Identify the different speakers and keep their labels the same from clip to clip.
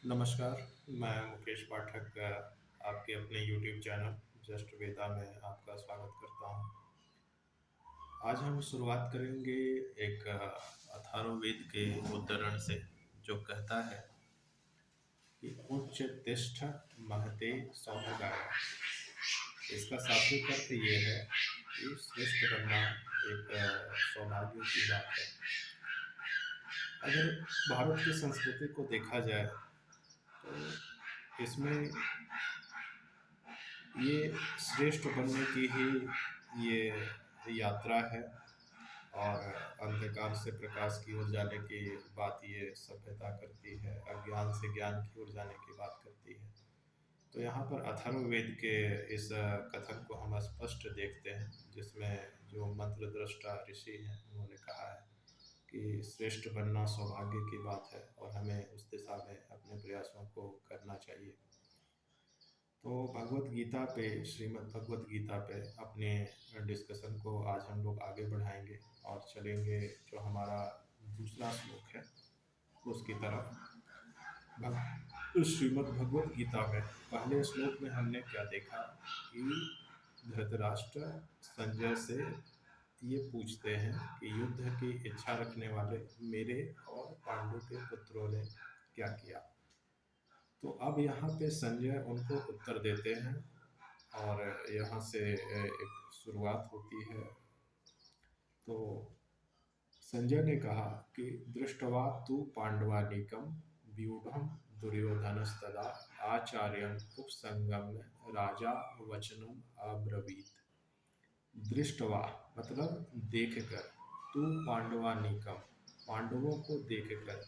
Speaker 1: नमस्कार, मैं मुकेश पाठक आपके अपने यूट्यूब चैनल जस्ट वेदा में आपका स्वागत करता हूँ। आज हम शुरुआत करेंगे एक अथर्ववेद के उद्धरण से जो कहता है कि उच्च तिष्ठ महते सौभाग्य। इसका शाब्दिक अर्थ ये है कि श्रेष्ठ बनना एक सौभाग्य की बात है। अगर भारत की संस्कृति को देखा जाए तो इसमें ये श्रेष्ठ बनने की ही ये यात्रा है और अंधकार से प्रकाश की ओर जाने की बात ये सभ्यता करती है, अज्ञान से ज्ञान की ओर जाने की बात करती है। तो यहाँ पर अथर्ववेद के इस कथन को हम स्पष्ट देखते हैं, जिसमें जो मंत्र दृष्टा ऋषि हैं उन्होंने कहा है कि श्रेष्ठ बनना सौभाग्य की बात है और हमें उस दिशा में अपने प्रयासों को करना चाहिए। तो भगवत गीता पे, श्रीमद् भगवत गीता पे अपने डिस्कशन को आज हम लोग आगे बढ़ाएंगे और चलेंगे जो हमारा दूसरा श्लोक है उसकी तरफ। श्रीमद् भगवत गीता में पहले श्लोक में हमने क्या देखा कि धृतराष्ट्र संजय से ये पूछते हैं कि युद्ध की इच्छा रखने वाले मेरे और पांडु के पुत्रों ने क्या किया। तो अब यहाँ पे संजय उनको उत्तर देते हैं और यहाँ से एक शुरुआत होती है। तो संजय ने कहा कि दृष्टवा तु पांडवानीकम व्यूढ़म दुर्योधनस्तदा आचार्यम उपसंगम्य राजा वचनम अब्रवीत। दृष्टवा मतलब देखकर, तू पांडवानीकम पांडवों को देखकर,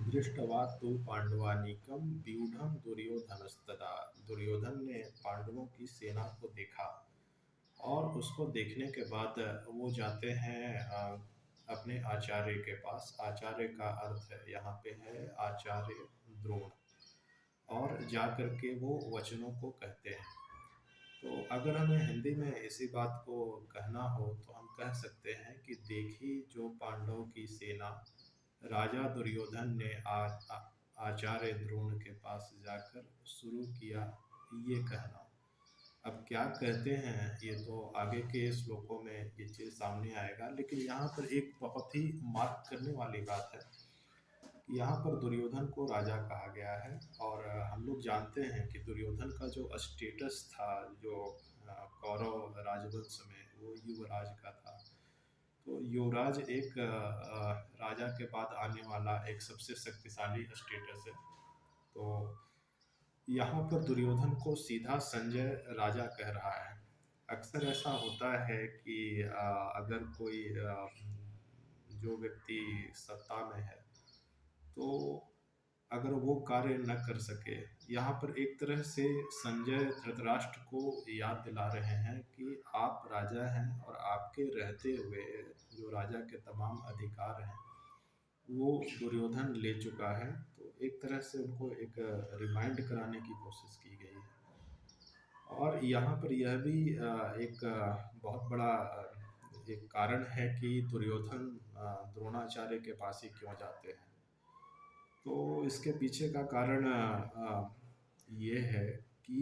Speaker 1: दृष्टवा तु पांडवानीकम व्यूढ़म दुर्योधनस्तदा, दुर्योधन ने पांडवों की सेना को देखा और उसको देखने के बाद वो जाते हैं अपने आचार्य के पास। आचार्य का अर्थ यहाँ पे है आचार्य द्रोण, और जा कर के वो वचनों को कहते हैं। तो अगर हमें हिंदी में इसी बात को कहना हो तो हम कह सकते हैं कि देखी जो पांडवों की सेना, राजा दुर्योधन ने आचार्य द्रोण के पास जाकर शुरू किया ये कहना। अब क्या कहते हैं ये तो आगे के श्लोकों में ये चीज़ सामने आएगा, लेकिन यहाँ पर एक बहुत ही मार्क करने वाली बात है कि यहाँ पर दुर्योधन को राजा कहा गया है। और हम लोग जानते हैं कि दुर्योधन का जो स्टेटस था, जो कौरव राजवंश में, वो युवराज का था। तो युवराज एक राजा के बाद आने वाला एक सबसे शक्तिशाली स्टेटस है। तो यहाँ पर दुर्योधन को सीधा संजय राजा कह रहा है। अक्सर ऐसा होता है कि अगर कोई जो व्यक्ति सत्ता में है तो अगर वो कार्य न कर सके, यहाँ पर एक तरह से संजय धृतराष्ट्र को याद दिला रहे हैं कि आप राजा हैं और आपके रहते हुए जो राजा के तमाम अधिकार हैं वो दुर्योधन ले चुका है। तो एक तरह से उनको एक रिमाइंड कराने की कोशिश की गई है। और यहाँ पर यह भी एक बहुत बड़ा एक कारण है कि दुर्योधन द्रोणाचार्य के पास ही क्यों जाते हैं। तो इसके पीछे का कारण ये है कि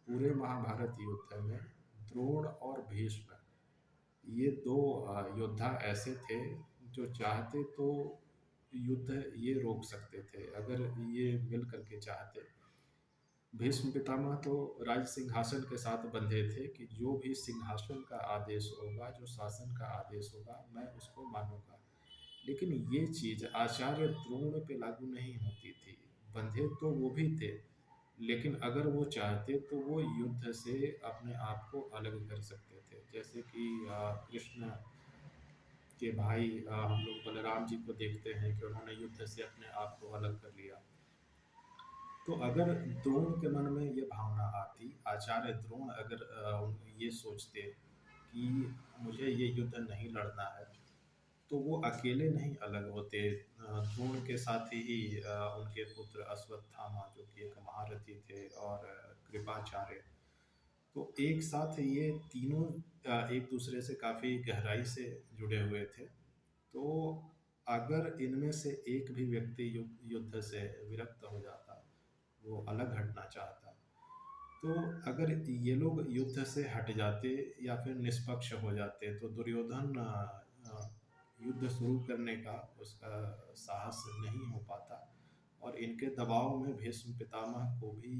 Speaker 1: पूरे महाभारत युद्ध में द्रोण और भीष्म, ये दो योद्धा ऐसे थे जो चाहते तो युद्ध ये रोक सकते थे अगर ये मिल करके चाहते। भीष्म पितामह तो राज सिंहासन के साथ बंधे थे कि जो भी सिंहासन का आदेश होगा, जो शासन का आदेश होगा, मैं उसको मानूंगा। लेकिन ये चीज़ आचार्य द्रोण पे लागू नहीं होती थी। बंधे तो वो भी थे, लेकिन अगर वो चाहते तो वो युद्ध से अपने आप को अलग कर सकते थे। जैसे कि कृष्ण के भाई हम लोग बलराम जी को देखते हैं कि उन्होंने युद्ध से अपने आप को अलग कर लिया। तो अगर द्रोण के मन में ये भावना आती, आचार्य द्रोण अगर ये सोचते कि मुझे ये युद्ध नहीं लड़ना है, तो वो अकेले नहीं अलग होते। द्रोण के साथ ही उनके पुत्र अश्वत्थामा जो कि एक महारथी थे, और कृपाचार्य, तो एक साथ ये तीनों एक दूसरे से काफ़ी गहराई से जुड़े हुए थे। तो अगर इनमें से एक भी व्यक्ति युद्ध से विरक्त हो जाता, वो अलग हटना चाहता, तो अगर ये लोग युद्ध से हट जाते या फिर निष्पक्ष हो जाते तो दुर्योधन युद्ध शुरू करने का उसका साहस नहीं हो पाता और इनके दबाव में भीष्म पितामह को भी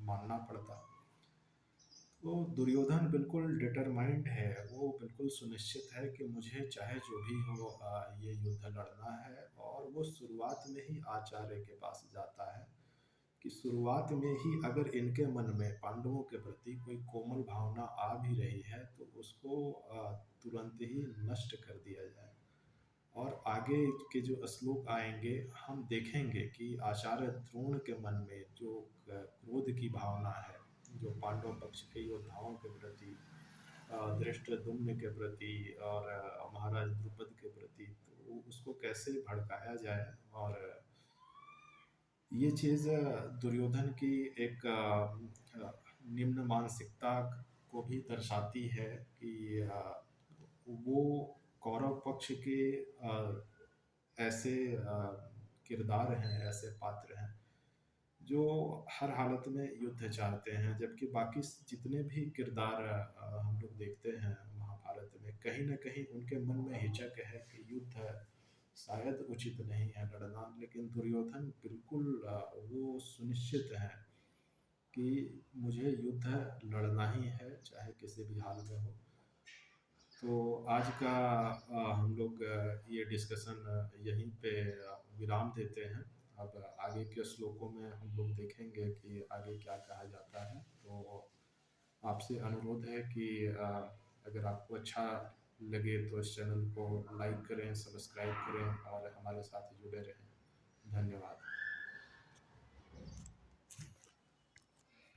Speaker 1: मानना पड़ता। तो दुर्योधन बिल्कुल डिटरमाइंड है, वो बिल्कुल सुनिश्चित है कि मुझे चाहे जो भी हो ये युद्ध लड़ना है, और वो शुरुआत में ही आचार्य के पास जाता है कि शुरुआत में ही अगर इनके मन में पांडवों के प्रति कोई कोमल भावना आ भी रही है तो उसको तुरंत ही नष्ट कर दिया जाए। और आगे के जो श्लोक आएंगे हम देखेंगे कि आचार्य द्रोण के मन में जो क्रोध की भावना है, जो पांडव पक्ष के योद्धाओं के प्रति, धृष्टद्युम्न के प्रति और महाराज द्रुपद के प्रति, तो उसको कैसे भड़काया जाए। और ये चीज़ दुर्योधन की एक निम्न मानसिकता को भी दर्शाती है कि वो कौरव पक्ष के ऐसे किरदार हैं, ऐसे पात्र हैं जो हर हालत में युद्ध चाहते हैं, जबकि बाकी जितने भी किरदार हम लोग देखते हैं महाभारत में, कहीं न कहीं उनके मन में हिचक है कि युद्ध शायद उचित नहीं है लड़ना। लेकिन दुर्योधन बिल्कुल वो सुनिश्चित है कि मुझे युद्ध लड़ना ही है, चाहे किसी भी हाल में हो। तो आज का हम लोग ये डिस्कशन यहीं पे विराम देते हैं। अब आगे के श्लोकों में हम लोग देखेंगे कि आगे क्या कहा जाता है। तो आपसे अनुरोध है कि अगर आपको अच्छा लगे तो इस चैनल को लाइक करें, सब्सक्राइब करें और हमारे साथ जुड़े रहें। धन्यवाद।